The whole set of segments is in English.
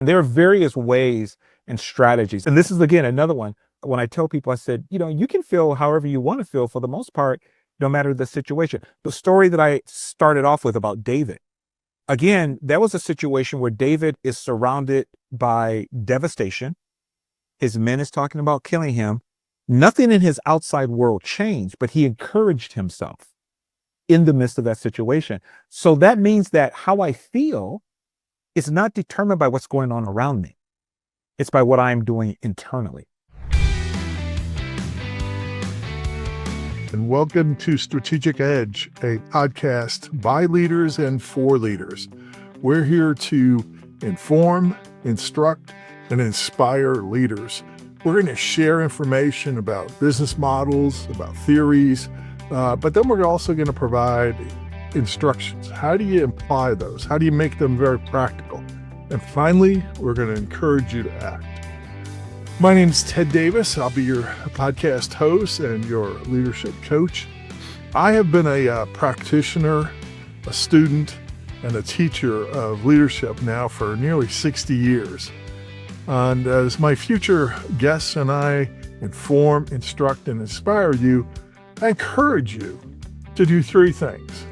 And there are various ways and strategies. And this is, again, another one. When I tell people, I said, you can feel however you want to feel for the most part, no matter the situation. The story that I started off with about David, again, that was a situation where David is surrounded by devastation. His men is talking about killing him. Nothing in his outside world changed, but he encouraged himself in the midst of that situation. So that means that how I feel is not determined by what's going on around me. It's by what I'm doing internally. And welcome to Strategic Edge, a podcast by leaders and for leaders. We're here to inform, instruct, and inspire leaders. We're going to share information about business models, about theories, but then we're also going to provide instructions. How do you apply those? How do you make them very practical? And finally, we're going to encourage you to act. My name is Ted Davis. I'll be your podcast host and your leadership coach. I have been a practitioner, a student, and a teacher of leadership now for nearly 60 years. And as my future guests and I inform, instruct, and inspire you, I encourage you to do three things.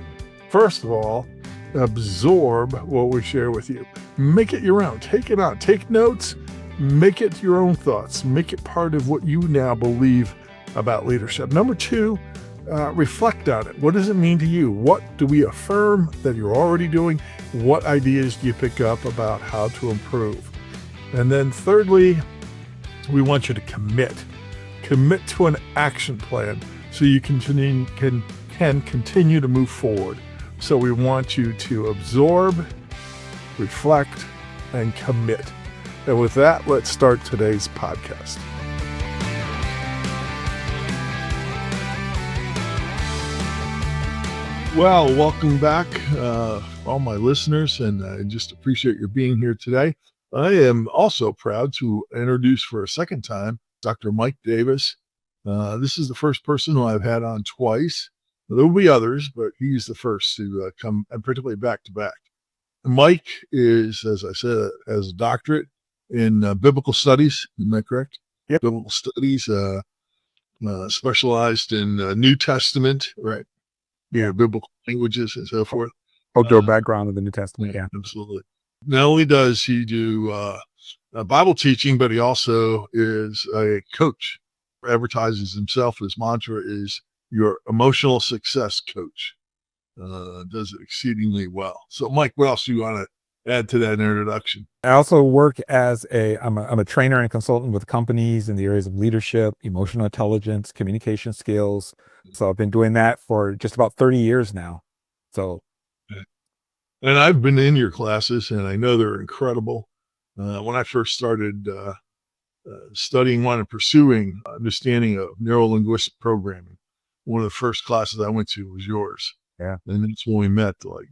First of all, absorb what we share with you. Make it your own. Take it on. Take notes. Make it your own thoughts. Make it part of what you now believe about leadership. Number two, reflect on it. What does it mean to you? What do we affirm that you're already doing? What ideas do you pick up about how to improve? And then thirdly, we want you to commit to an action plan so you can continue to move forward. So we want you to absorb, reflect, and commit. And with that, let's start today's podcast. Well, welcome back, all my listeners, and I just appreciate your being here today. I am also proud to introduce for a second time Dr. Mike Davis. This is the first person who I've had on twice. There will be others, but he's the first to come, and particularly back to back. Mike is, as I said, has a doctorate in biblical studies. Am I correct? Yep. Biblical studies, specialized in New Testament, right? Yeah, biblical languages and so forth. Cultural background of the New Testament, yeah. Absolutely. Not only does he do Bible teaching, but he also is a coach. Advertises himself. His mantra is your emotional success coach. Does it exceedingly well. So, Mike, what else do you want to add to that introduction? I also work as I'm a trainer and consultant with companies in the areas of leadership, emotional intelligence, communication skills. So I've been doing that for just about 30 years now. So, and I've been in your classes, and I know they're incredible. When I first started studying one and pursuing understanding of neuro-linguistic programming, one of the first classes I went to was yours. Yeah. And that's when we met, like,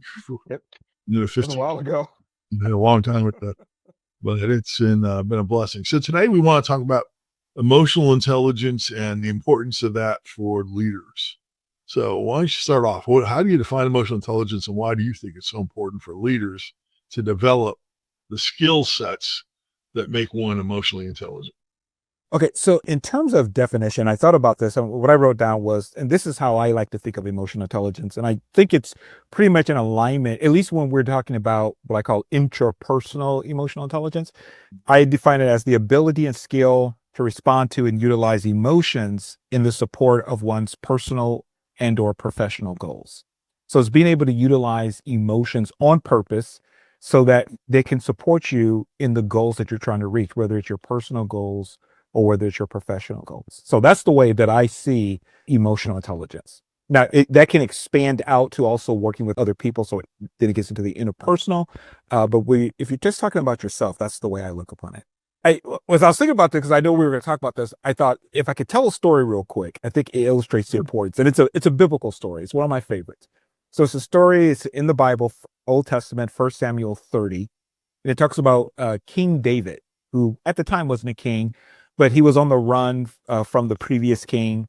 yep. 50, a while ago. A long time with that. But it's been a blessing. So today we want to talk about emotional intelligence and the importance of that for leaders. So why don't you start off? How do you define emotional intelligence, and why do you think it's so important for leaders to develop the skill sets that make one emotionally intelligent? Okay, so in terms of definition, I thought about this, and what I wrote down was, and this is how I like to think of emotional intelligence, and I think it's pretty much in alignment, at least when we're talking about what I call intrapersonal emotional intelligence. I define it as the ability and skill to respond to and utilize emotions in the support of one's personal and or professional goals. So it's being able to utilize emotions on purpose so that they can support you in the goals that you're trying to reach, whether it's your personal goals or whether it's your professional goals. So that's the way that I see emotional intelligence. Now, that can expand out to also working with other people, so then it gets into the interpersonal. But if you're just talking about yourself, that's the way I look upon it. As I was thinking about this, because I know we were going to talk about this, I thought if I could tell a story real quick, I think it illustrates the importance. And it's a biblical story. It's one of my favorites. So it's a story, it's in the Bible, Old Testament, 1 Samuel 30. And it talks about King David, who at the time wasn't a king, but he was on the run from the previous king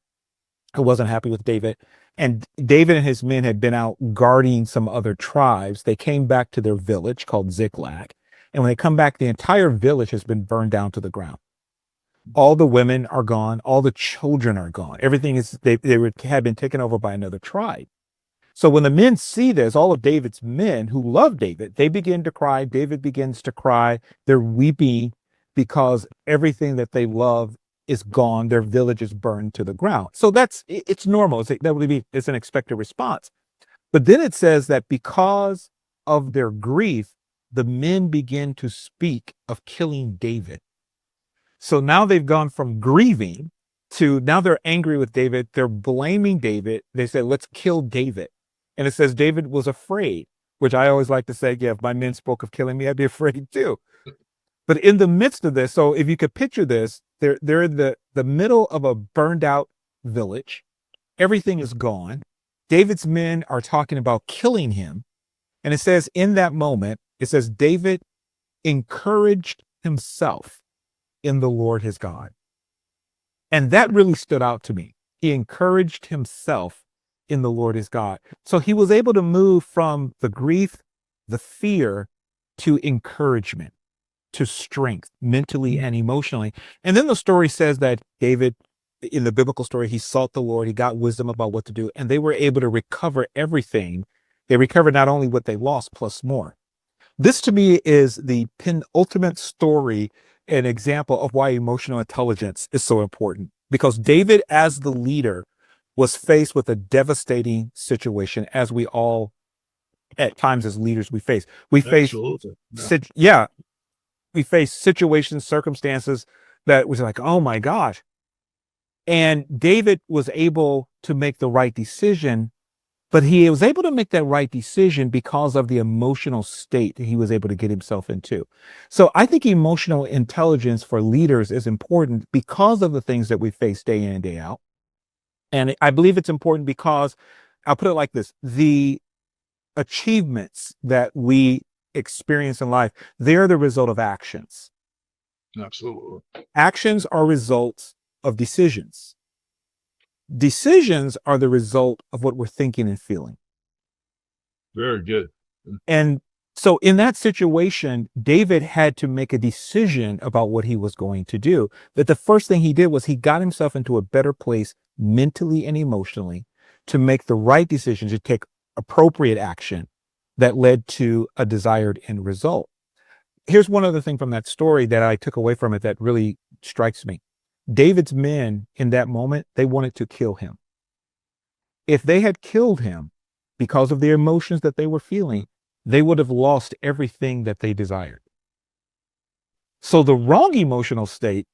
who wasn't happy with David. And David and his men had been out guarding some other tribes. They came back to their village called Ziklag. And when they come back, the entire village has been burned down to the ground. All the women are gone. All the children are gone. Everything is, had been taken over by another tribe. So when the men see this, all of David's men who love David, they begin to cry. David begins to cry. They're weeping because everything that they love is gone. Their village is burned to the ground. So it's normal. It's an expected response. But then it says that because of their grief, the men begin to speak of killing David. So now they've gone from grieving to now they're angry with David. They're blaming David. They say, let's kill David. And it says David was afraid, which I always like to say, yeah, if my men spoke of killing me, I'd be afraid too. But in the midst of this, so if you could picture this, they're in the middle of a burned out village. Everything is gone. David's men are talking about killing him. And it says in that moment, it says David encouraged himself in the Lord his God. And that really stood out to me. He encouraged himself in the Lord his God. So he was able to move from the grief, the fear, to encouragement, to strength, mentally and emotionally. And then the story says that David, in the biblical story, he sought the Lord, he got wisdom about what to do, and they were able to recover everything. They recovered not only what they lost, plus more. This to me is the penultimate story, an example of why emotional intelligence is so important. Because David, as the leader, was faced with a devastating situation, as we all, at times as leaders, we face. We face, Yeah. we face situations, circumstances that was like, oh my gosh. And David was able to make the right decision, but he was able to make that right decision because of the emotional state that he was able to get himself into. So I think emotional intelligence for leaders is important because of the things that we face day in and day out. And I believe it's important because, I'll put it like this, the achievements that we experience in life, they're the result of actions. Absolutely. Actions are results of decisions. Decisions are the result of what we're thinking and feeling. Very good. And so in that situation, David had to make a decision about what he was going to do. But the first thing he did was he got himself into a better place mentally and emotionally to make the right decision, to take appropriate action that led to a desired end result. Here's one other thing from that story that I took away from it that really strikes me. David's men in that moment, they wanted to kill him. If they had killed him because of the emotions that they were feeling, they would have lost everything that they desired. So the wrong emotional state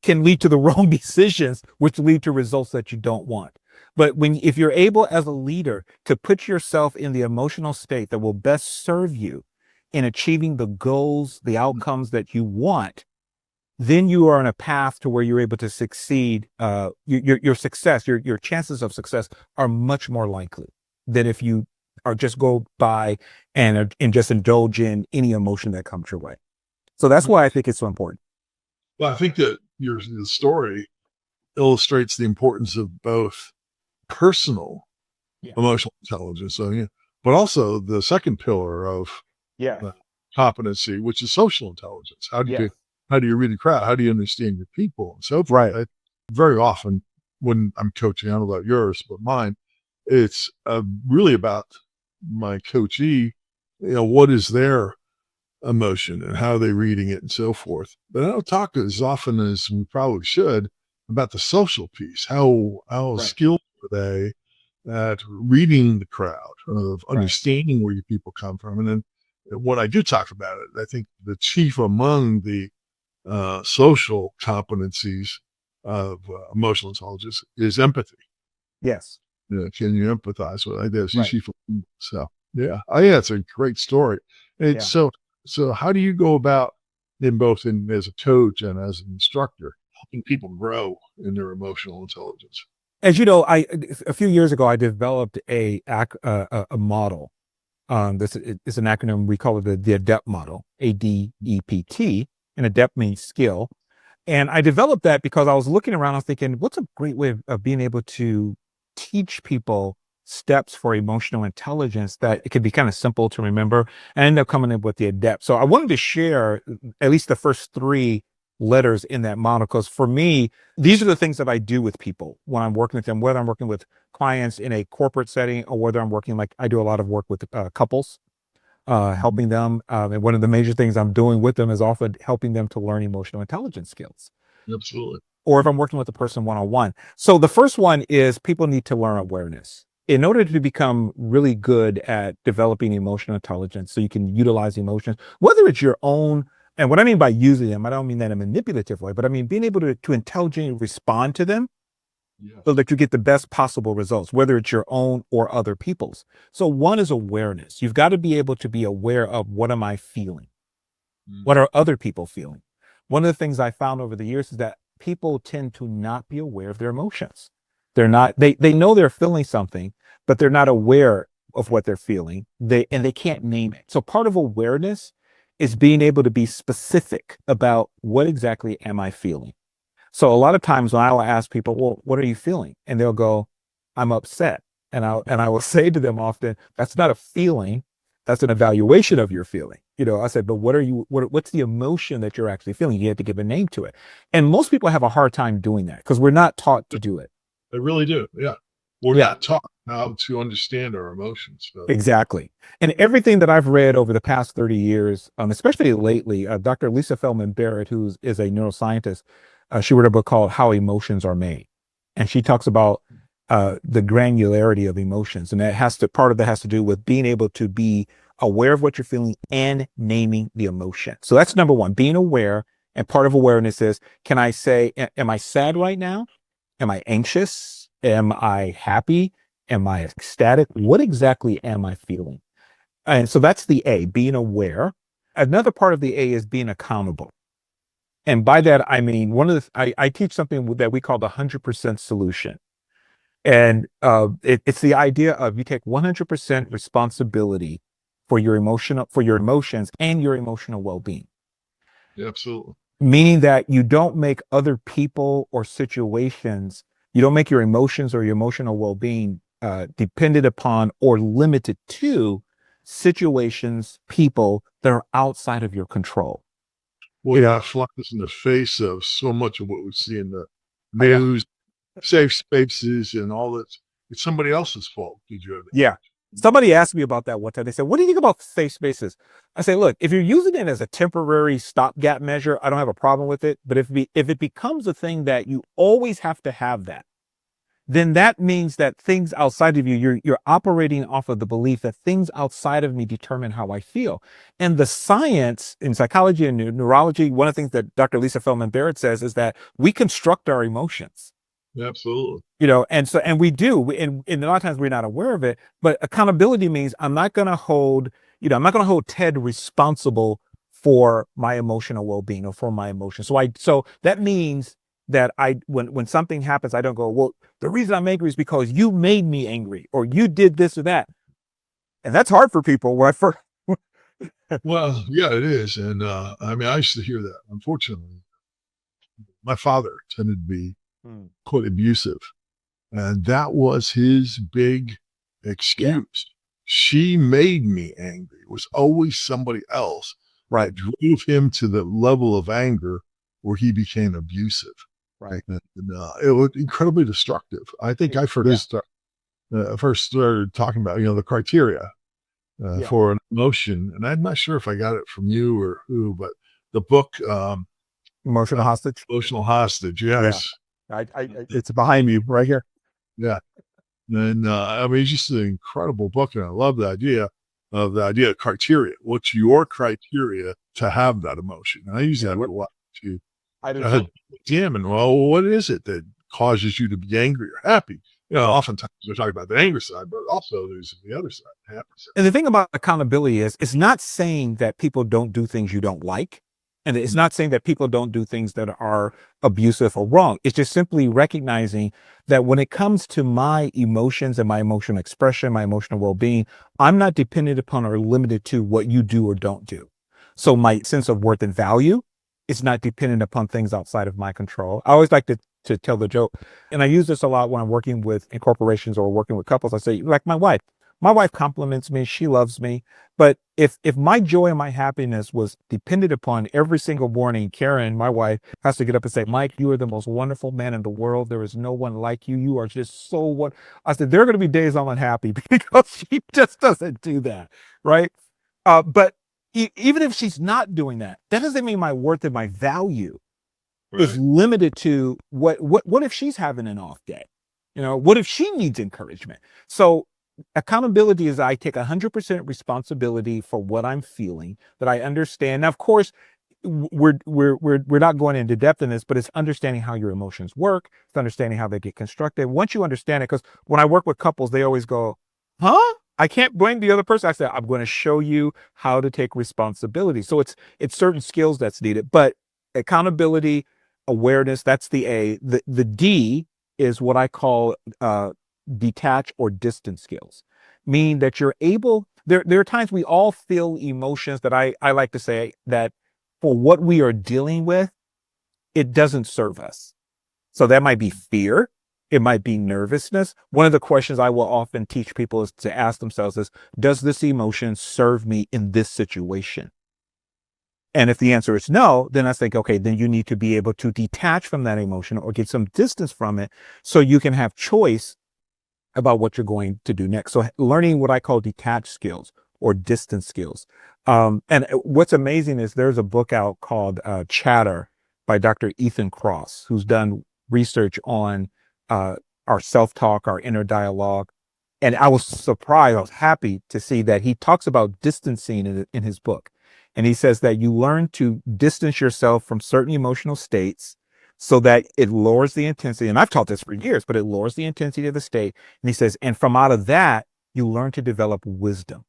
can lead to the wrong decisions, which lead to results that you don't want. But if you're able as a leader to put yourself in the emotional state that will best serve you in achieving the goals, the outcomes that you want, then you are on a path to where you're able to succeed. Your success, your chances of success are much more likely than if you are just go by and just indulge in any emotion that comes your way. So that's why I think it's so important. Well, I think that your story illustrates the importance of both personal emotional intelligence, but also the second pillar of competency, which is social intelligence. How do you read a crowd? How do you understand your people and so forth? Right. Very often when I'm coaching, I don't know about yours, but mine, it's really about my coachee, what is their emotion and how are they reading it and so forth. But I don't talk as often as we probably should about the social piece. How skilled are they at reading the crowd, of understanding where your people come from? And then when I do talk about it, I think the chief among the social competencies of emotional intelligence is empathy. Yes. Can you empathize with others? So it's a great story. So how do you go about as a coach and as an instructor helping people grow in their emotional intelligence? As you know, a few years ago I developed a model. This is an acronym. We call it the A.D.E.P.T model, A.D.E.P.T, and A.D.E.P.T means skill. And I developed that because I was looking around, I was thinking, what's a great way of being able to teach people steps for emotional intelligence that it can be kind of simple to remember. And I ended up coming up with the ADEPT. So I wanted to share at least the first three letters in that model, because for me, these are the things that I do with people when I'm working with them, whether I'm working with clients in a corporate setting or whether I'm working, like I do a lot of work with couples, helping them. And one of the major things I'm doing with them is often helping them to learn emotional intelligence skills, Absolutely. or if I'm working with a person one-on-one. So the first one is people need to learn awareness. In order to become really good at developing emotional intelligence, so you can utilize emotions, whether it's your own, and what I mean by using them, I don't mean that in a manipulative way, but I mean being able to intelligently respond to them Yes. so that you get the best possible results, whether it's your own or other people's. So one is awareness. You've got to be able to be aware of, what am I feeling? What are other people feeling? One of the things I found over the years is that people tend to not be aware of their emotions. They're not, they know they're feeling something, but they're not aware of what they're feeling. They can't name it. So part of awareness is being able to be specific about, what exactly am I feeling? So a lot of times when I will ask people, well, what are you feeling? And they'll go, I'm upset. And I will say to them often, that's not a feeling. That's an evaluation of your feeling. I said, but what's the emotion that you're actually feeling? You have to give a name to it. And most people have a hard time doing that because we're not taught to do it. They really do. Yeah. We're Yeah. not taught how to understand our emotions. So. Exactly. And everything that I've read over the past 30 years, especially lately, Dr. Lisa Feldman Barrett, who is a neuroscientist, she wrote a book called How Emotions Are Made. And she talks about the granularity of emotions. And part of that has to do with being able to be aware of what you're feeling and naming the emotion. So that's number one, being aware. And part of awareness is, can I say, am I sad right now? Am I anxious? Am I happy? Am I ecstatic? What exactly am I feeling? And so that's the A, being aware. Another part of the A is being accountable. And by that, I mean, I teach something that we call the 100% solution. And it's the idea of, you take 100% responsibility for your emotions and your emotional well-being. Yeah, absolutely. Meaning that you don't make other people or situations, you don't make your emotions or your emotional well-being dependent upon or limited to situations, people that are outside of your control. Well, yeah, flies in the face of so much of what we see in the I know. news, safe spaces, and all that. It's somebody else's fault. Did you ever? Yeah. Somebody asked me about that one time. They said, what do you think about safe spaces? I say, look, if you're using it as a temporary stopgap measure, I don't have a problem with it. But if it becomes a thing that you always have to have that, then that means that things outside of you, you're operating off of the belief that things outside of me determine how I feel. And the science in psychology and neurology, one of the things that Dr. Lisa Feldman Barrett says is that we construct our emotions. Absolutely. And we do, and a lot of times we're not aware of it, but accountability means I'm not going to hold Ted responsible for my emotional well-being or for my emotions. So that means that when something happens, I don't go, well, the reason I'm angry is because you made me angry or you did this or that. And that's hard for people when I first. Well, yeah, it is. And I mean, I used to hear that. Unfortunately, my father tended to be Hmm. quite abusive. And that was his big Yeah. excuse. She made me angry. It was always somebody else Right. that drove him to the level of anger where he became abusive. Right. And it was incredibly destructive. I think I first started talking about, the criteria Yeah. for an emotion. And I'm not sure if I got it from you or who, but the book, Emotional hostage. Emotional Hostage. Yes. It's behind me right here. Yeah. And I mean, it's just an incredible book. And I love the idea of criteria. What's your criteria to have that emotion? And I use that a lot to I do. examine, well, what is it that causes you to be angry or happy? Oftentimes we're talking about the anger side, but also there's the other side, the happy side. And the thing about accountability is, it's not saying that people don't do things you don't like. And it's not saying that people don't do things that are abusive or wrong. It's just simply recognizing that when it comes to my emotions and my emotional expression, my emotional well-being, I'm not dependent upon or limited to what you do or don't do. So my sense of worth and value is not dependent upon things outside of my control. I always like to to tell the joke. And I use this a lot when I'm working with in corporations or working with couples. I say, like my wife compliments me, she loves me. But if my joy and my happiness was dependent upon every single morning, Karen, my wife, has to get up and say, Mike, you are the most wonderful man in the world. There is no one like you. You are just so what I said, there are going to be days I'm unhappy because she just doesn't do that. Right. But even if she's not doing that, that doesn't mean my worth and my value is Right. limited to what if she's having an off day? What if she needs encouragement? So accountability is I take 100% responsibility for what I'm feeling, that I understand. Now, of course, we're not going into depth in this, but it's understanding how your emotions work. It's understanding how they get constructed. Once you understand it, because when I work with couples, they always go, huh? I can't blame the other person. I said, I'm going to show you how to take responsibility. So it's certain skills that's needed, but accountability, awareness, that's the A. The D is what I call detach or distance skills, meaning that you're able, there are times we all feel emotions that I like to say that for what we are dealing with, it doesn't serve us. So that might be fear. It might be nervousness. One of the questions I will often teach people is to ask themselves is, does this emotion serve me in this situation? And if the answer is no, then I think, okay, then you need to be able to detach from that emotion or get some distance from it so you can have choice about what you're going to do next. So learning what I call detached skills or distance skills. And what's amazing is there's a book out called Chatter by Dr. Ethan Cross, who's done research on our self-talk, our inner dialogue. And I was surprised, I was happy to see that he talks about distancing in his book. And he says that you learn to distance yourself from certain emotional states so that it lowers the intensity. And I've taught this for years, but it lowers the intensity of the state. And he says, and from out of that, you learn to develop wisdom.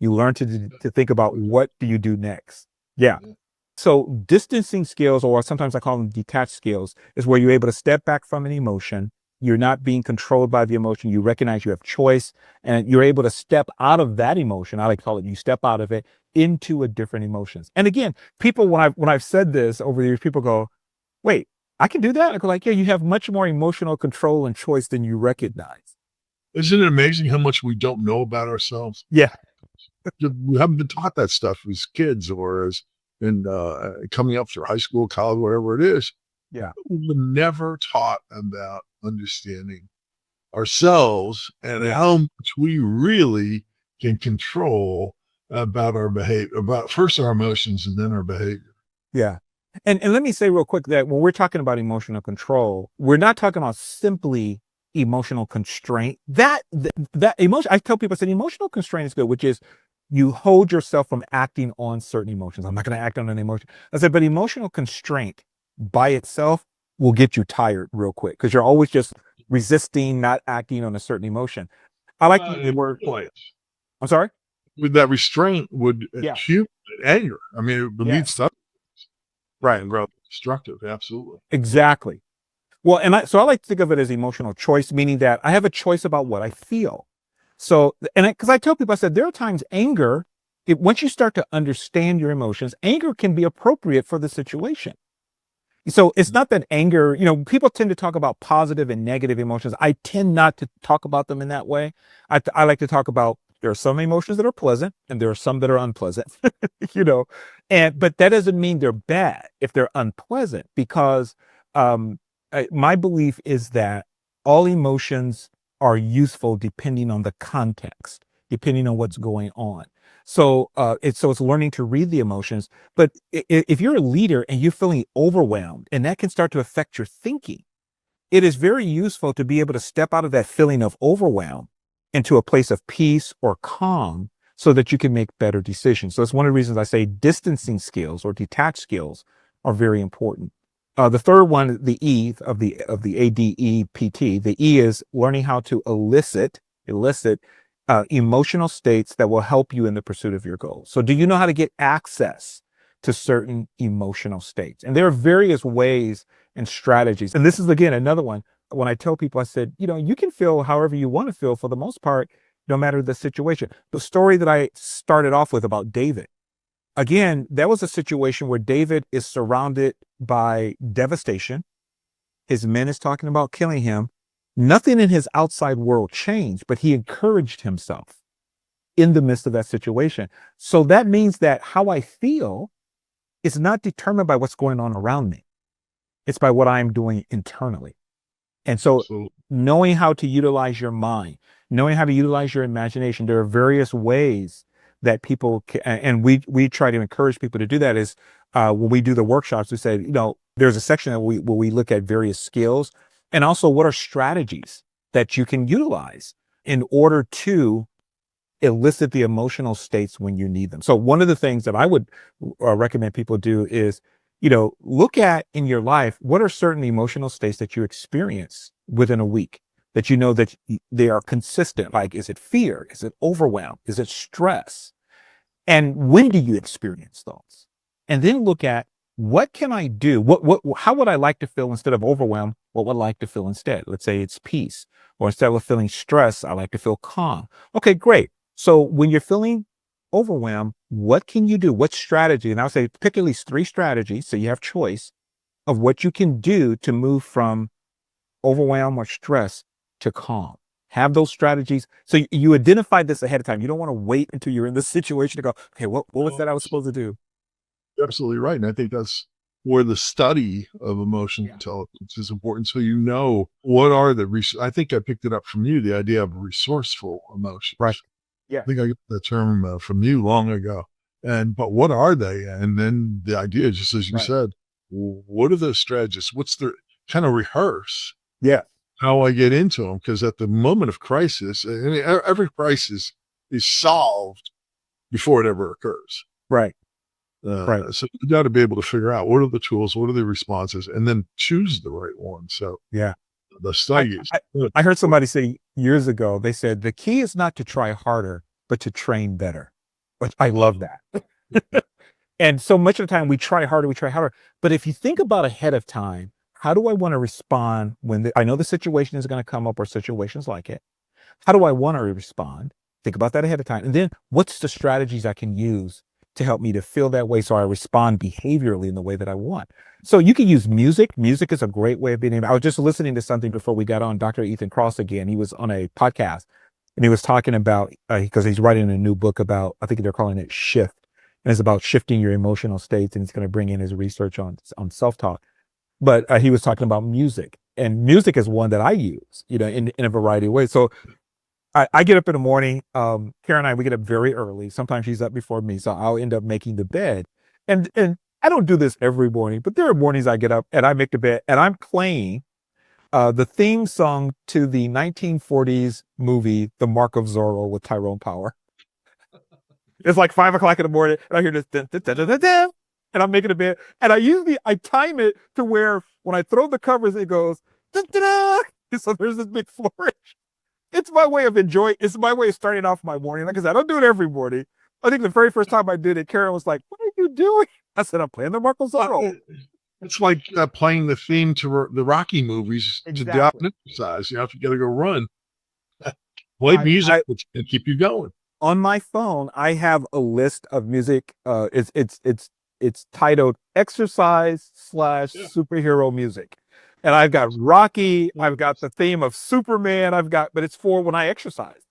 You learn to think about what do you do next. Yeah. So distancing skills, or sometimes I call them detached skills, is where you're able to step back from an emotion. You're not being controlled by the emotion. You recognize you have choice and you're able to step out of that emotion. I like to call it, you step out of it into a different emotions. And again, people, when I've said this over the years, people go, wait, I can do that? I go like, yeah, you have much more emotional control and choice than you recognize. Isn't it amazing how much we don't know about ourselves? Yeah. We haven't been taught that stuff as kids or as in coming up through high school, college, whatever it is. Yeah. We were never taught about understanding ourselves and Yeah. how much we really can control about our behavior, about first our emotions and then our behavior. Yeah. And let me say real quick that when we're talking about emotional control, we're not talking about simply emotional constraint. That emotion, I tell people, I said emotional constraint is good, which is you hold yourself from acting on certain emotions. I'm not going to act on an emotion. I said, but emotional constraint by itself will get you tired real quick because you're always just resisting, not acting on a certain emotion. I like to use the And word. I'm sorry. with that restraint would Yeah. accumulate anger. I mean, it leads Yes. to Right. and grow destructive. Absolutely. Exactly. Well, so I like to think of it as emotional choice, meaning that I have a choice about what I feel. So, because I tell people, I said, there are times anger, once you start to understand your emotions, anger can be appropriate for the situation. So it's not that anger, people tend to talk about positive and negative emotions. I tend not to talk about them in that way. I like to talk about there are some emotions that are pleasant and there are some that are unpleasant, you know, but that doesn't mean they're bad if they're unpleasant because my belief is that all emotions are useful depending on the context, depending on what's going on. So it's learning to read the emotions. But if you're a leader and you're feeling overwhelmed, and that can start to affect your thinking, it is very useful to be able to step out of that feeling of overwhelm into a place of peace or calm so that you can make better decisions. So it's one of the reasons I say distancing skills or detached skills are very important. The third one, the E of the A.D.E.P.T. The E is learning how to elicit emotional states that will help you in the pursuit of your goals. So do you know how to get access to certain emotional states? And there are various ways and strategies. And this is, again, another one. When I tell people, I said, you can feel however you want to feel for the most part, no matter the situation. The story that I started off with about David, again, that was a situation where David is surrounded by devastation. His men is talking about killing him. Nothing in his outside world changed, but he encouraged himself in the midst of that situation. So that means that how I feel is not determined by what's going on around me. It's by what I'm doing internally. And so So knowing how to utilize your mind, knowing how to utilize your imagination, there are various ways that people can, and we try to encourage people to do that. Is when we do the workshops, we say, there's a section that where we look at various skills and also what are strategies that you can utilize in order to elicit the emotional states when you need them. So one of the things that I would recommend people do is, look at in your life, what are certain emotional states that you experience within a week that you know that they are consistent? Like, is it fear? Is it overwhelm? Is it stress? And when do you experience those? And then look at, what can I do? How would I like to feel instead of overwhelm? What would I like to feel instead? Let's say it's peace, or instead of feeling stress, I like to feel calm. Okay, great. So when you're feeling overwhelmed, what can you do? What strategy? And I'll say pick at least 3 strategies, so you have choice of what you can do to move from overwhelm or stress to calm. Have those strategies. So you identify this ahead of time. You don't want to wait until you're in this situation to go, okay, what was that I was supposed to do? you're absolutely right. And I think that's where the study of emotional Yeah. intelligence is important. So, what are I think I picked it up from you, the idea of resourceful emotions. Right. Yeah. I think I got that term from you long ago. But what are they? And then the idea, just as you Right. said, what are those strategies? What's the kind of rehearse Yeah. how I get into them? Because at the moment of crisis, I mean, every crisis is solved before it ever occurs. Right. Right. So you got to be able to figure out what are the tools, what are the responses, and then choose the right one. So Yeah. the I, study is I, good. I heard somebody say years ago, they said, the key is not to try harder, but to train better. Which I love that. And so much of the time we try harder, we try harder. But if you think about ahead of time, how do I want to respond when I know the situation is going to come up or situations like it? How do I want to respond? Think about that ahead of time. And then what's the strategies I can use to help me to feel that way so I respond behaviorally in the way that I want? So you can use music. Music is a great way of being able. I was just listening to something before we got on, Dr. Ethan Cross again. He was on a podcast and he was talking about, because he's writing a new book about, I think they're calling it Shift. And it's about shifting your emotional states. And he's going to bring in his research on self-talk. But he was talking about music. And music is one that I use, in a variety of ways. So I get up in the morning. Karen and we get up very early. Sometimes she's up before me, so I'll end up making the bed. And I don't do this every morning, but there are mornings I get up and I make the bed and I'm playing the theme song to the 1940s movie The Mark of Zorro with Tyrone Power. It's like 5 o'clock in the morning, and I hear this dun, dun, dun, dun, dun, dun, and I'm making a bed. And I time it to where when I throw the covers, it goes dun, dun, dun. So there's this big flourish. It's my way of enjoying. It's my way of starting off my morning. Like I said, I don't do it every morning. I think the very first time I did it, Karen was like, "What are you doing?" I said, "I'm playing the Marco Zorro." It's like playing the theme to the Rocky movies to down Exactly. exercise. If you got to go run, play I, music I and keep you going. on my phone, I have a list of music. It's titled exercise slash Yeah. superhero music. And I've got Rocky, I've got the theme of Superman, but it's for when I exercise.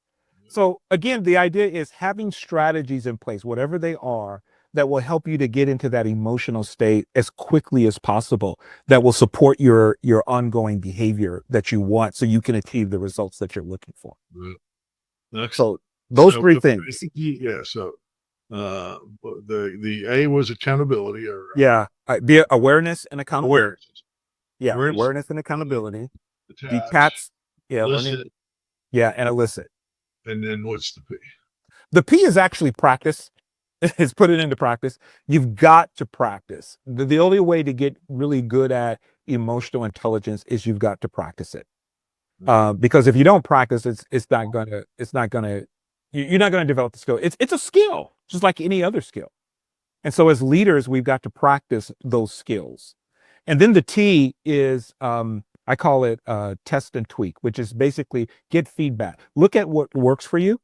So again, the idea is having strategies in place, whatever they are, that will help you to get into that emotional state as quickly as possible, that will support your ongoing behavior that you want so you can achieve the results that you're looking for. Excellent. So those So 3 things. yeah. So the A was accountability or Yeah. Be awareness and accountability. awareness. Yeah. Awareness, Awareness and accountability. detach, Detach. Yeah. Learning. listen, Yeah. And elicit. and then what's the P? The P is actually practice. It's put it into practice. You've got to practice. The only way to get really good at emotional intelligence is you've got to practice it. Because if you don't practice, you're not gonna develop the skill. It's a skill, just like any other skill. And so as leaders, we've got to practice those skills. And then the T is, I call it test and tweak, which is basically get feedback. Look at what works for you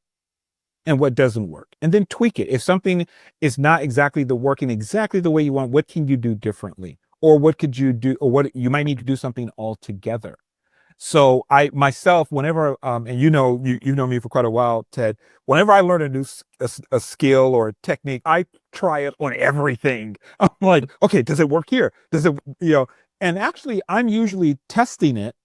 and what doesn't work, and then tweak it. If something is not exactly working exactly the way you want, what can you do differently? or what could you do, or what you might need to do something altogether. So I myself, whenever and you know me for quite a while, Ted. Whenever I learn a new a skill or a technique, I try it on everything. I'm like, okay, does it work here? Does it, And actually, I'm usually testing it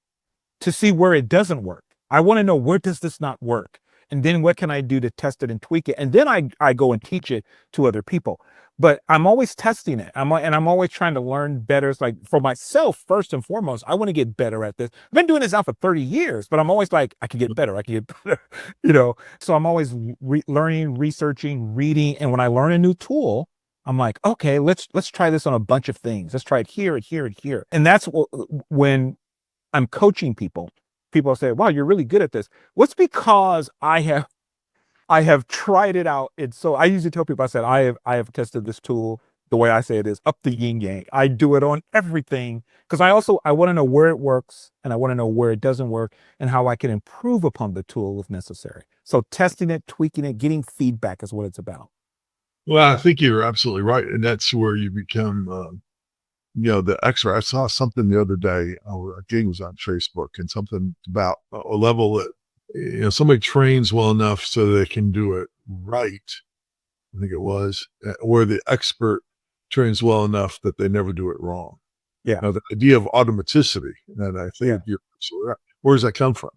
to see where it doesn't work. I want to know, where does this not work? And then what can I do to test it and tweak it? And then I go and teach it to other people. But I'm always testing it. I'm always trying to learn better. It's like, for myself, first and foremost, I want to get better at this. I've been doing this now for 30 years, but I'm always like, I can get better. I can get better, So I'm always learning, researching, reading. And when I learn a new tool, I'm like, okay, let's try this on a bunch of things. Let's try it here and here and here. And that's when I'm coaching people. People say, "Wow, you're really good at this." What's because I have tried it out. And so I usually tell people, I said, I have tested this tool. The way I say it is up the yin yang. I do it on everything because I want to know where it works, and I want to know where it doesn't work, and how I can improve upon the tool if necessary. So testing it, tweaking it, getting feedback is what it's about. Well, I think you're absolutely right, and that's where you become, the expert. I saw something the other day. I think it was on Facebook, and something about a level that somebody trains well enough so they can do it right. I think it was where the expert trains well enough that they never do it wrong. Yeah. Now, the idea of automaticity, and I think you're absolutely right. Where does that come from?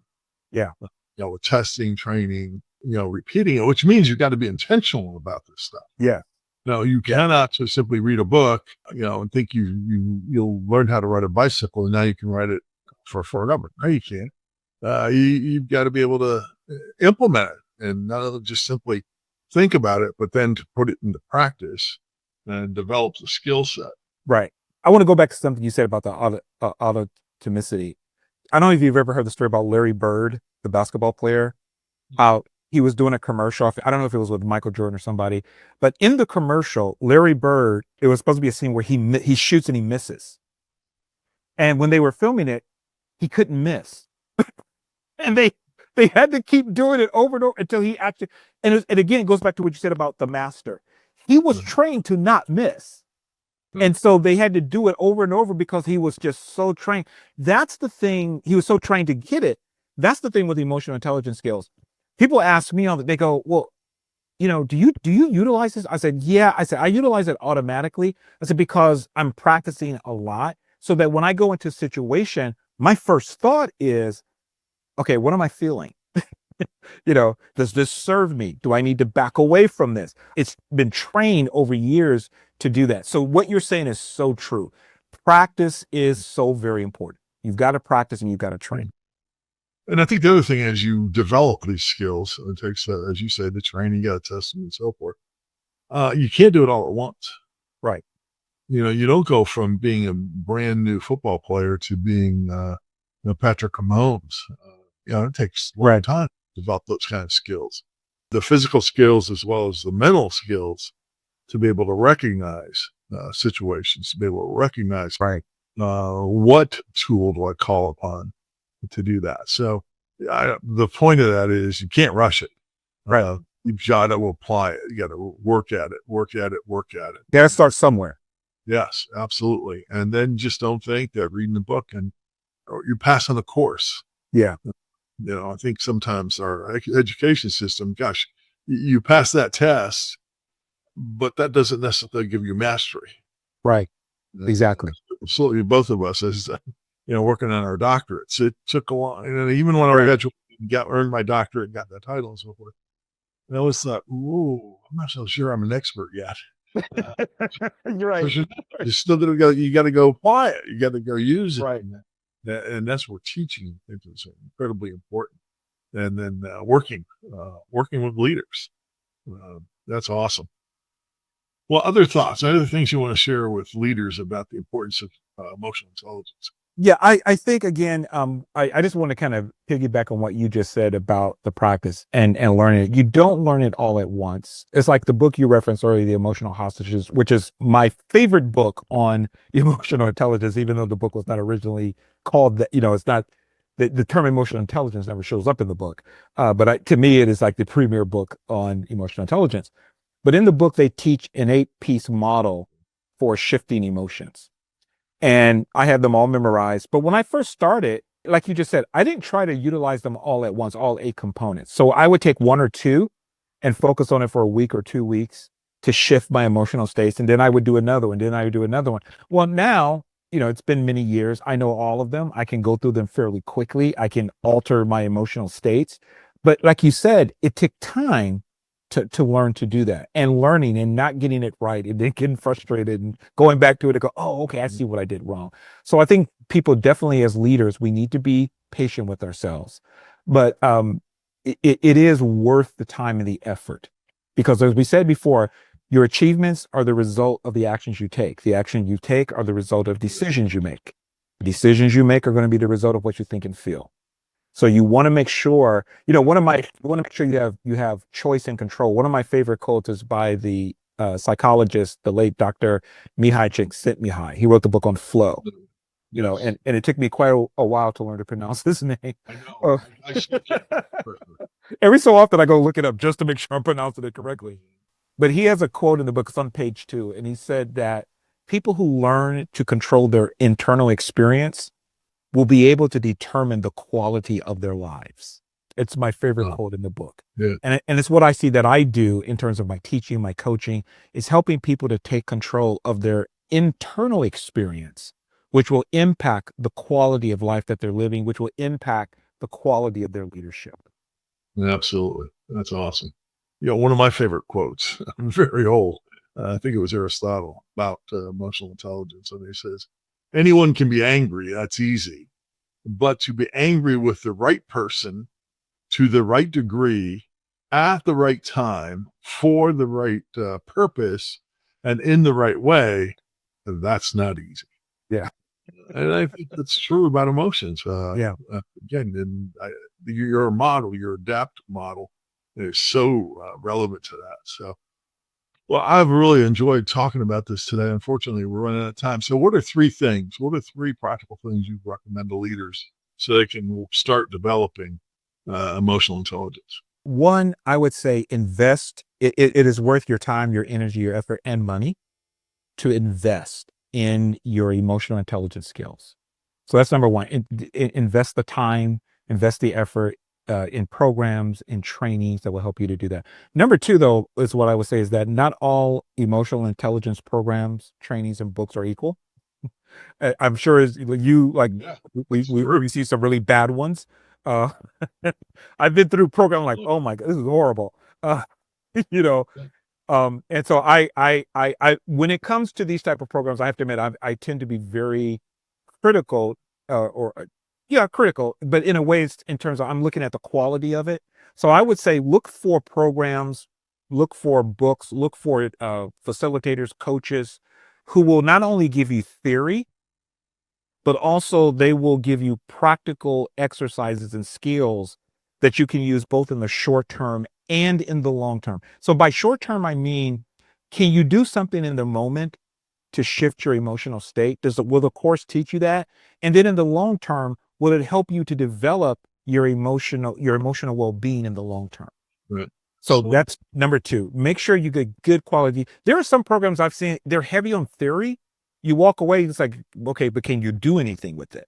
Yeah. With testing, training, repeating it, which means you've got to be intentional about this stuff. Yeah. No, you cannot just simply read a book, and think you'll learn how to ride a bicycle and now you can ride it for a number. No, you can't. You've got to be able to implement it, and not just simply think about it, but then to put it into practice and develop the skill set. Right. I want to go back to something you said about the automaticity. I don't know if you've ever heard the story about Larry Bird, the basketball player, how he was doing a commercial. I don't know if it was with Michael Jordan or somebody, but in the commercial, Larry Bird, it was supposed to be a scene where he shoots and he misses. And when they were filming it, he couldn't miss. And they had to keep doing it over and over until he actually, and again, it goes back to what you said about the master. He was trained to not miss. And so they had to do it over and over because he was just so trained. That's the thing. He was so trained to get it. That's the thing with emotional intelligence skills. People ask me they go, well, do you utilize this? I said, yeah. I said, I utilize it automatically. I said, because I'm practicing a lot, so that when I go into a situation, my first thought is, okay, what am I feeling? Does this serve me? Do I need to back away from this? It's been trained over years to do that. So what you're saying is so true. Practice is so very important. You've got to practice and you've got to train. And I think the other thing is, you develop these skills. It takes, as you say, the training, you got to test them and so forth. You can't do it all at once. Right. You don't go from being a brand new football player to being, Patrick Mahomes. It takes a long time to develop those kind of skills. The physical skills as well as the mental skills to be able to recognize situations, to be able to recognize what tool do I call upon to do that. So the point of that is, you can't rush it. Right. You've got to apply it. You got to work at it. You got to start somewhere. Yes, absolutely. And then just don't think that reading the book or you pass on the course. Yeah. I think sometimes our education system, gosh, you pass that test, but that doesn't necessarily give you mastery. Right. Exactly. Absolutely. Both of us, as working on our doctorates, it took a while. Even when I graduated, earned my doctorate, and got that title and so forth, and I always thought, "Ooh, I'm not so sure I'm an expert yet." You're right. You still got to go. You got to go apply it. You got to go use it. Right. And that's where teaching is incredibly important. And then working with leaders. That's awesome. Well, other thoughts, other things you want to share with leaders about the importance of emotional intelligence? Yeah, I think, again, I just want to kind of piggyback on what you just said about the practice and learning it. You don't learn it all at once. It's like the book you referenced earlier, The Emotional Hostages, which is my favorite book on emotional intelligence, even though the book was not originally called that. It's not, the term emotional intelligence never shows up in the book. But to me, it is like the premier book on emotional intelligence. But in the book, they teach an 8-piece model for shifting emotions. and I had them all memorized. But when I first started, like you just said, I didn't try to utilize them all at once, all 8 components. So I would take one or two and focus on it for a week or 2 weeks to shift my emotional states. And then I would do another one. Then I would do another one. Well, now, it's been many years. I know all of them. I can go through them fairly quickly. I can alter my emotional states. But like you said, it took time to learn to do that, and learning and not getting it right and then getting frustrated and going back to it and go, oh, okay, I see what I did wrong. So I think people definitely, as leaders, we need to be patient with ourselves. But it is worth the time and the effort, because as we said before, your achievements are the result of the actions you take. The actions you take are the result of decisions you make. Decisions you make are going to be the result of what you think and feel. So you want to make sure, you want to make sure you have choice and control. One of my favorite quotes is by the psychologist, the late Dr. Mihai Csikszentmihalyi. He wrote the book on flow. And it took me quite a while to learn to pronounce his name. I know. Uh, I still can't personally. every so often I go look it up just to make sure I'm pronouncing it correctly. But he has a quote in the book, it's on page 2, and he said that people who learn to control their internal experience will be able to determine the quality of their lives. It's my favorite quote in the book. Yeah. And it's what I see that I do in terms of my teaching, my coaching, is helping people to take control of their internal experience, which will impact the quality of life that they're living, which will impact the quality of their leadership. Absolutely. That's awesome. One of my favorite quotes, I'm very old. I think it was Aristotle about emotional intelligence. And he says, anyone can be angry. That's easy. But to be angry with the right person to the right degree at the right time for the right purpose and in the right way, that's not easy. Yeah. And I think that's true about emotions. Yeah. Again, your model, your ADEPT model, is so relevant to that. So, well, I've really enjoyed talking about this today. Unfortunately, we're running out of time. So, what are 3 practical things you recommend to leaders so they can start developing emotional intelligence? One, I would say invest. It is worth your time, your energy, your effort, and money to invest in your emotional intelligence skills. So that's number one. Invest the time, invest the effort in programs, in trainings that will help you to do that. Number two, though, is what I would say is that not all emotional intelligence programs, trainings, and books are equal. I'm sure as you like, Yeah, we see some really bad ones. Uh, I've been through programs like, oh my God, this is horrible. Uh, you know, and so when it comes to these type of programs, I have to admit, I tend to be very critical, yeah, critical, but in a way, it's in terms of I'm looking at the quality of it. So I would say look for programs, look for books, look for facilitators, coaches who will not only give you theory, but also they will give you practical exercises and skills that you can use both in the short term and in the long term. So by short term, I mean, can you do something in the moment to shift your emotional state? Will the course teach you that? And then in the long term, will it help you to develop your emotional well-being in the long term? right. So that's number two. Make sure you get good quality. There are some programs I've seen, they're heavy on theory. You walk away, it's like, okay, but can you do anything with it?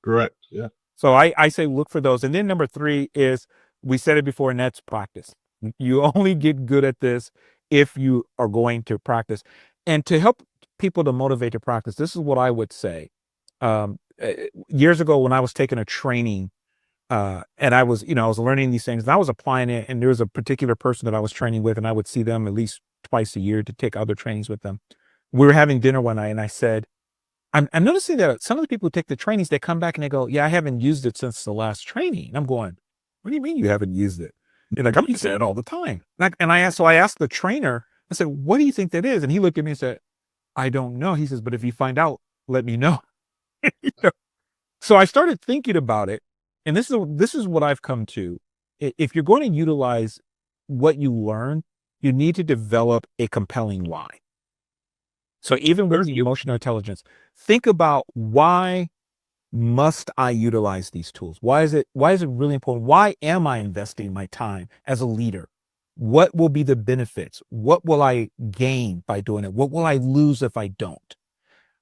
Correct. Yeah. So I say look for those. And then number three is, we said it before, and that's practice. You only get good at this if you are going to practice. And to help people to motivate to practice, this is what I would say. Years ago when I was taking a training, and I was learning these things and I was applying it, and there was a particular person that I was training with, and I would see them at least twice a year to take other trainings with them. We were having dinner one night and I said, I'm noticing that some of the people who take the trainings, they come back and they go, yeah, I haven't used it since the last training. And I'm going, what do you mean you haven't used it? You're like, I'm using it all the time. So I asked the trainer, I said, what do you think that is? And he looked at me and said, I don't know. He says, but if you find out, let me know. You know? So I started thinking about it. And this is what I've come to. If you're going to utilize what you learn, you need to develop a compelling why. So even with emotional intelligence, think about, why must I utilize these tools? Why is it really important? Why am I investing my time as a leader? What will be the benefits? What will I gain by doing it? What will I lose if I don't?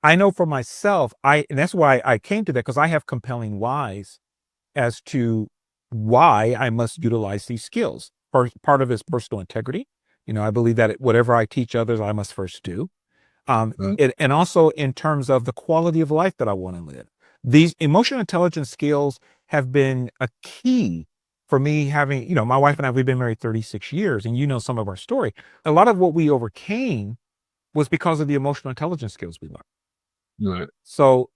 I know for myself, and that's why I came to that, because I have compelling whys as to why I must utilize these skills. Part of it is personal integrity. I believe that whatever I teach others, I must first do. Right. And also in terms of the quality of life that I want to live. These emotional intelligence skills have been a key for me having, my wife and I, we've been married 36 years, and some of our story. A lot of what we overcame was because of the emotional intelligence skills we learned. Right. So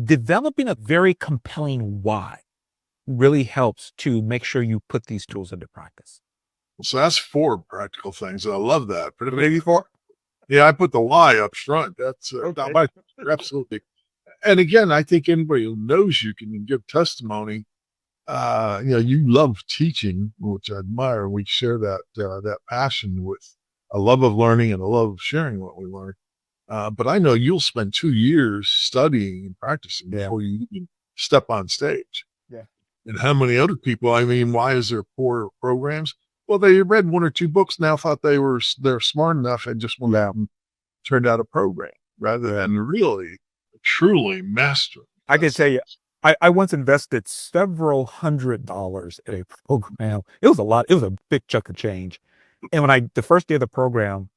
developing a very compelling why really helps to make sure you put these tools into practice. So that's 4 practical things. I love that. But Maybe 4? yeah, I put the why up front. That's Okay. absolutely. And again, I think anybody who knows you can give testimony. You love teaching, which I admire. We share that passion with a love of learning and a love of sharing what we learn. But I know you'll spend 2 years studying and practicing Yeah. before you even step on stage. Yeah. And how many other people? I mean, why is there poor programs? Well, they read 1 or 2 books now, thought they're smart enough, and just went out and turned out a program rather than really, truly mastering. I can tell you, I once invested several $100s in a program. It was a lot. It was a big chunk of change. And the first day of the program,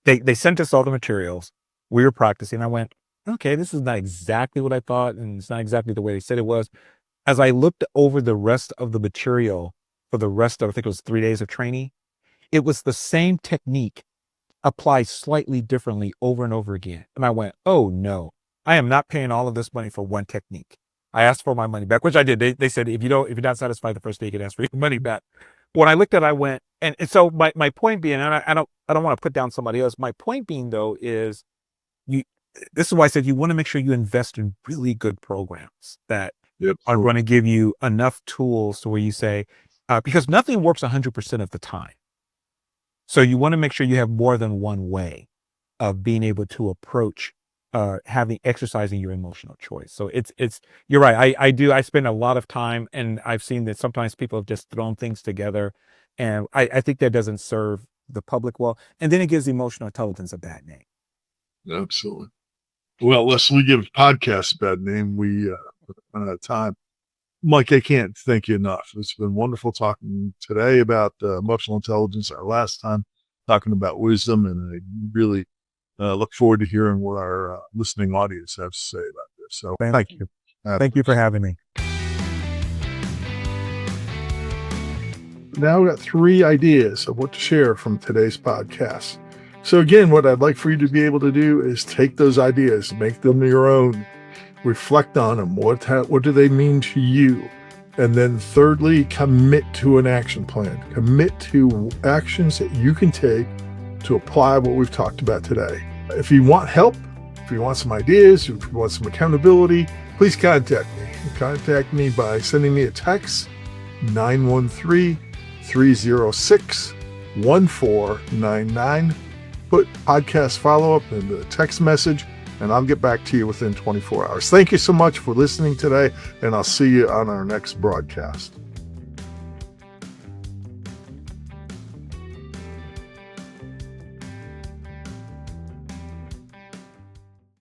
they sent us all the materials. We were practicing. I went, okay, this is not exactly what I thought, and it's not exactly the way they said it was. As I looked over the rest of the material for the rest of, I think it was 3 days of training, it was the same technique applied slightly differently over and over again. And I went, oh no, I am not paying all of this money for one technique. I asked for my money back, which I did. They said, if you're not satisfied the first day, you can ask for your money back. When I looked at it, I went, and so my point being, and I don't want to put down somebody else. My point being though, is this is why I said you want to make sure you invest in really good programs that Yep. are going to give you enough tools to where you say, because nothing works 100% of the time. So you want to make sure you have more than one way of being able to approach exercising your emotional choice. So you're right. I spend a lot of time, and I've seen that sometimes people have just thrown things together, and I think that doesn't serve the public well. And then it gives emotional intelligence a bad name. Absolutely. Well, lest we give podcasts a bad name, we run out of time. Mike, I can't thank you enough. It's been wonderful talking today about emotional intelligence. Our last time talking about wisdom, and I really look forward to hearing what our listening audience has to say about this. So thank you. Thank you for having me. Now we've got 3 ideas of what to share from today's podcast. So again, what I'd like for you to be able to do is take those ideas, make them your own, reflect on them. What do they mean to you? And then thirdly, commit to an action plan. Commit to actions that you can take to apply what we've talked about today. If you want help, if you want some ideas, if you want some accountability, please contact me. Contact me by sending me a text, 913-306-1499. Put podcast follow-up in the text message, and I'll get back to you within 24 hours. Thank you so much for listening today, and I'll see you on our next broadcast.